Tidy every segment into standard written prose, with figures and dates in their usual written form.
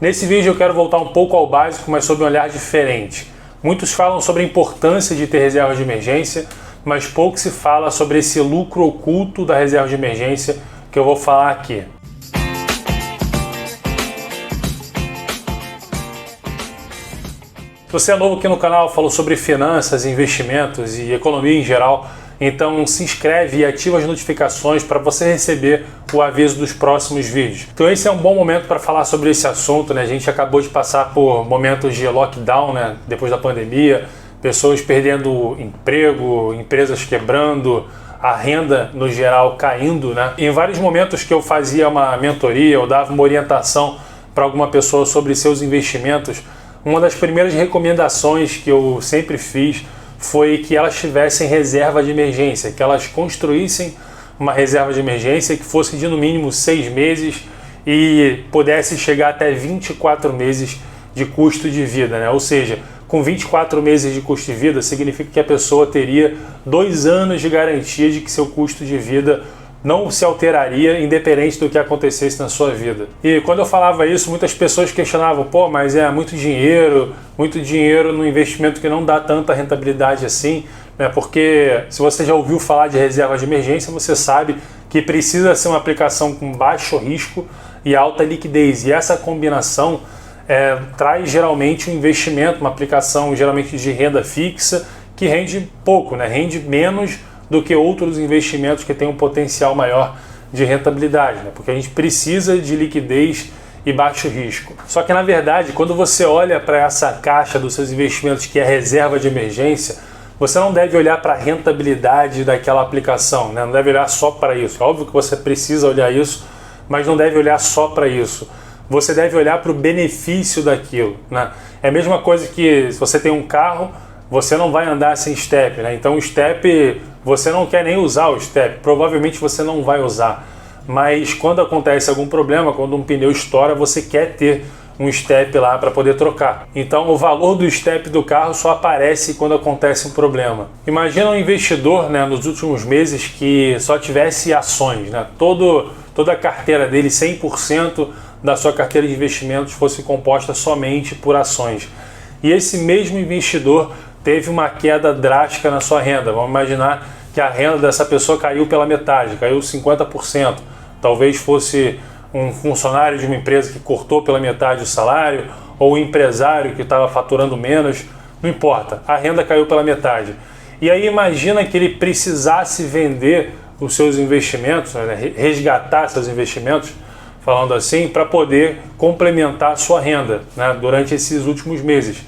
Nesse vídeo eu quero voltar um pouco ao básico, mas sob um olhar diferente. Muitos falam sobre a importância de ter reserva de emergência, mas pouco se fala sobre esse lucro oculto da reserva de emergência que eu vou falar aqui. Se você é novo aqui no canal, eu falo sobre finanças, investimentos e economia em geral, então se inscreve e ativa as notificações para você receber o aviso dos próximos vídeos. Então esse é um bom momento para falar sobre esse assunto, né? A gente acabou de passar por momentos de lockdown, né? Depois da pandemia, pessoas perdendo emprego, empresas quebrando, a renda no geral caindo, né? Em vários momentos que eu fazia uma mentoria, eu dava uma orientação para alguma pessoa sobre seus investimentos, uma das primeiras recomendações que eu sempre fiz foi que elas tivessem reserva de emergência, que elas construíssem uma reserva de emergência que fosse de no mínimo 6 meses e pudesse chegar até 24 meses de custo de vida, né? Ou seja, com 24 meses de custo de vida significa que a pessoa teria 2 anos de garantia de que seu custo de vida não se alteraria independente do que acontecesse na sua vida. E quando eu falava isso, muitas pessoas questionavam, pô, mas é muito dinheiro no investimento que não dá tanta rentabilidade assim, né? Porque se você já ouviu falar de reserva de emergência, você sabe que precisa ser uma aplicação com baixo risco e alta liquidez. E essa combinação traz geralmente um investimento, uma aplicação geralmente de renda fixa que rende pouco, né? Rende menos do que outros investimentos que têm um potencial maior de rentabilidade, né? Porque a gente precisa de liquidez e baixo risco. Só que na verdade, quando você olha para essa caixa dos seus investimentos que é reserva de emergência, você não deve olhar para a rentabilidade daquela aplicação, né? Não deve olhar só para isso. É óbvio que você precisa olhar isso, mas não deve olhar só para isso. Você deve olhar para o benefício daquilo, né? É a mesma coisa que se você tem um carro, você não vai andar sem step, né? Então o step, você não quer nem usar o step, provavelmente você não vai usar. Mas quando acontece algum problema, quando um pneu estoura, você quer ter um step lá para poder trocar. Então o valor do step do carro só aparece quando acontece um problema. Imagina um investidor, né, nos últimos meses que só tivesse ações, né? Toda a carteira dele, 100% da sua carteira de investimentos fosse composta somente por ações. E esse mesmo investidor teve uma queda drástica na sua renda. Vamos imaginar que a renda dessa pessoa caiu pela metade, caiu 50%. Talvez fosse um funcionário de uma empresa que cortou pela metade o salário, ou um empresário que estava faturando menos, não importa, a renda caiu pela metade. E aí imagina que ele precisasse vender os seus investimentos, né, resgatar seus investimentos, falando assim, para poder complementar a sua renda, né, durante esses últimos meses.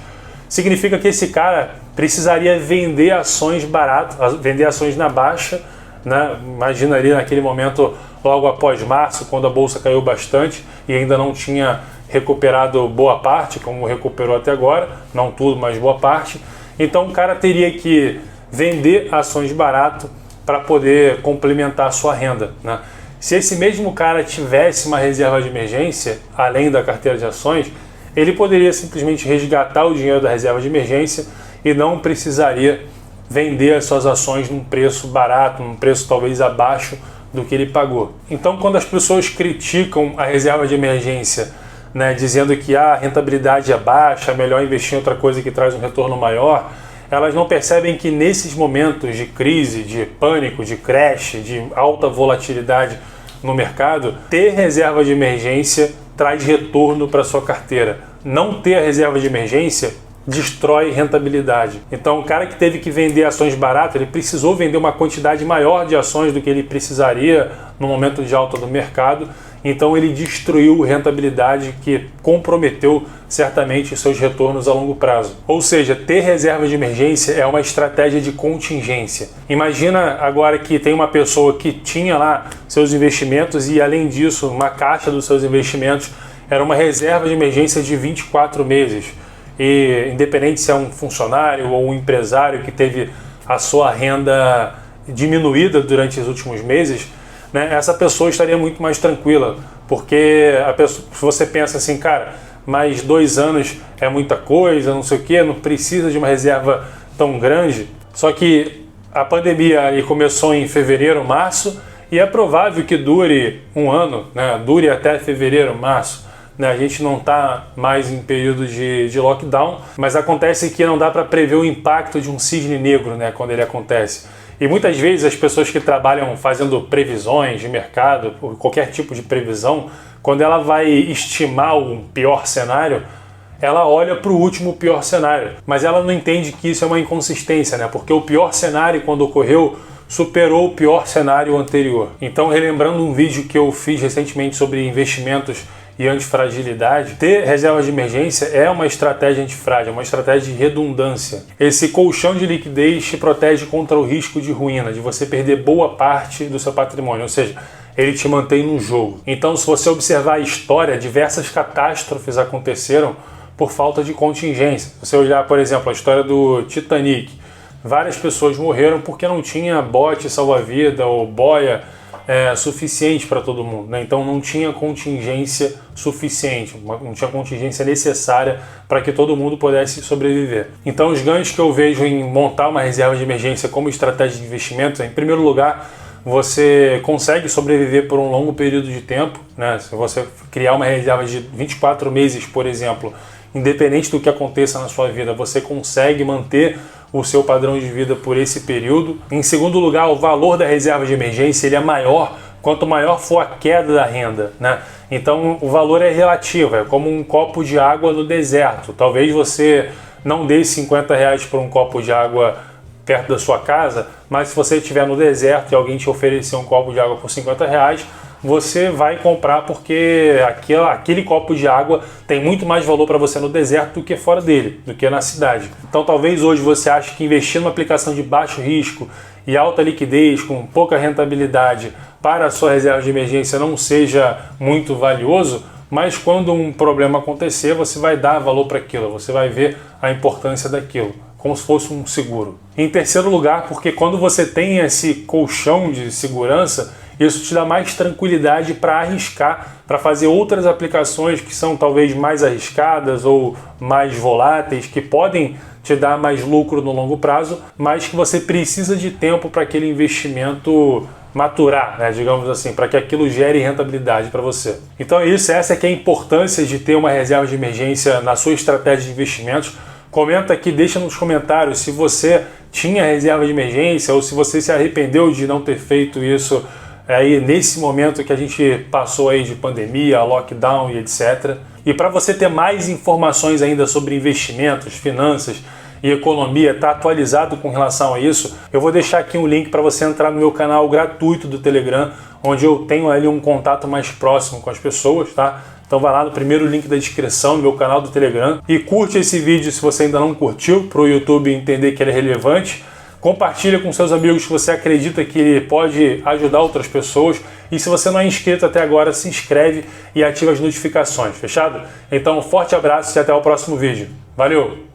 Significa que esse cara precisaria vender ações baratas, vender ações na baixa, né? Imagina ali naquele momento, logo após março, quando a bolsa caiu bastante e ainda não tinha recuperado boa parte, como recuperou até agora, não tudo, mas boa parte. Então o cara teria que vender ações barato para poder complementar a sua renda, né? Se esse mesmo cara tivesse uma reserva de emergência, além da carteira de ações, ele poderia simplesmente resgatar o dinheiro da reserva de emergência e não precisaria vender as suas ações num preço barato, num preço talvez abaixo do que ele pagou. Então, quando as pessoas criticam a reserva de emergência, né, dizendo que a rentabilidade é baixa, é melhor investir em outra coisa que traz um retorno maior, elas não percebem que nesses momentos de crise, de pânico, de crash, de alta volatilidade no mercado, ter reserva de emergência traz retorno para sua carteira. Não ter a reserva de emergência destrói rentabilidade. Então o cara que teve que vender ações baratas, ele precisou vender uma quantidade maior de ações do que ele precisaria no momento de alta do mercado, então ele destruiu rentabilidade que comprometeu certamente seus retornos a longo prazo. Ou seja, ter reserva de emergência é uma estratégia de contingência. Imagina agora que tem uma pessoa que tinha lá seus investimentos e além disso, uma caixa dos seus investimentos era uma reserva de emergência de 24 meses. E independente se é um funcionário ou um empresário que teve a sua renda diminuída durante os últimos meses, né, essa pessoa estaria muito mais tranquila, porque se você pensa assim, cara, mais 2 anos é muita coisa, não sei o que, não precisa de uma reserva tão grande. Só que a pandemia aí começou em fevereiro, março, e é provável que dure um ano, né, dure até fevereiro, março. né? A gente não está mais em período de lockdown, mas acontece que não dá para prever o impacto de um cisne negro, né, quando ele acontece. E muitas vezes as pessoas que trabalham fazendo previsões de mercado, qualquer tipo de previsão, quando ela vai estimar um pior cenário, ela olha para o último pior cenário, mas ela não entende que isso é uma inconsistência, né? Porque o pior cenário, quando ocorreu, superou o pior cenário anterior. Então, relembrando um vídeo que eu fiz recentemente sobre investimentos e antifragilidade, ter reservas de emergência é uma estratégia antifrágil, é uma estratégia de redundância. Esse colchão de liquidez te protege contra o risco de ruína, de você perder boa parte do seu patrimônio, ou seja, ele te mantém no jogo. Então, se você observar a história, diversas catástrofes aconteceram por falta de contingência. Se você olhar, por exemplo, a história do Titanic, várias pessoas morreram porque não tinha bote salva-vida ou boia suficiente para todo mundo, né? Então não tinha contingência suficiente, não tinha contingência necessária para que todo mundo pudesse sobreviver. Então os ganhos que eu vejo em montar uma reserva de emergência como estratégia de investimento, em primeiro lugar, você consegue sobreviver por um longo período de tempo, né? Se você criar uma reserva de 24 meses, por exemplo, independente do que aconteça na sua vida, você consegue manter o seu padrão de vida por esse período. Em segundo lugar, o valor da reserva de emergência ele é maior quanto maior for a queda da renda, né? Então o valor é relativo, é como um copo de água no deserto. Talvez você não dê R$50 por um copo de água perto da sua casa, mas se você estiver no deserto e alguém te oferecer um copo de água por R$50, você vai comprar porque aquele copo de água tem muito mais valor para você no deserto do que fora dele, do que na cidade. Então talvez hoje você ache que investir numa aplicação de baixo risco e alta liquidez, com pouca rentabilidade para a sua reserva de emergência não seja muito valioso, mas quando um problema acontecer, você vai dar valor para aquilo, você vai ver a importância daquilo, como se fosse um seguro. Em terceiro lugar, porque quando você tem esse colchão de segurança, isso te dá mais tranquilidade para arriscar, para fazer outras aplicações que são talvez mais arriscadas ou mais voláteis, que podem te dar mais lucro no longo prazo, mas que você precisa de tempo para aquele investimento maturar, né, digamos assim, para que aquilo gere rentabilidade para você. Então é isso, essa é que é a importância de ter uma reserva de emergência na sua estratégia de investimentos. Comenta aqui, deixa nos comentários se você tinha reserva de emergência ou se você se arrependeu de não ter feito isso aí nesse momento que a gente passou aí de pandemia, lockdown e etc. E para você ter mais informações ainda sobre investimentos, finanças e economia, tá atualizado com relação a isso, eu vou deixar aqui um link para você entrar no meu canal gratuito do Telegram, onde eu tenho ali um contato mais próximo com as pessoas, tá? Então vai lá no primeiro link da descrição no meu canal do Telegram e curte esse vídeo se você ainda não curtiu, para o YouTube entender que ele é relevante. Compartilha com seus amigos que você acredita que ele pode ajudar outras pessoas. E se você não é inscrito até agora, se inscreve e ativa as notificações, fechado? Então, um forte abraço e até o próximo vídeo. Valeu!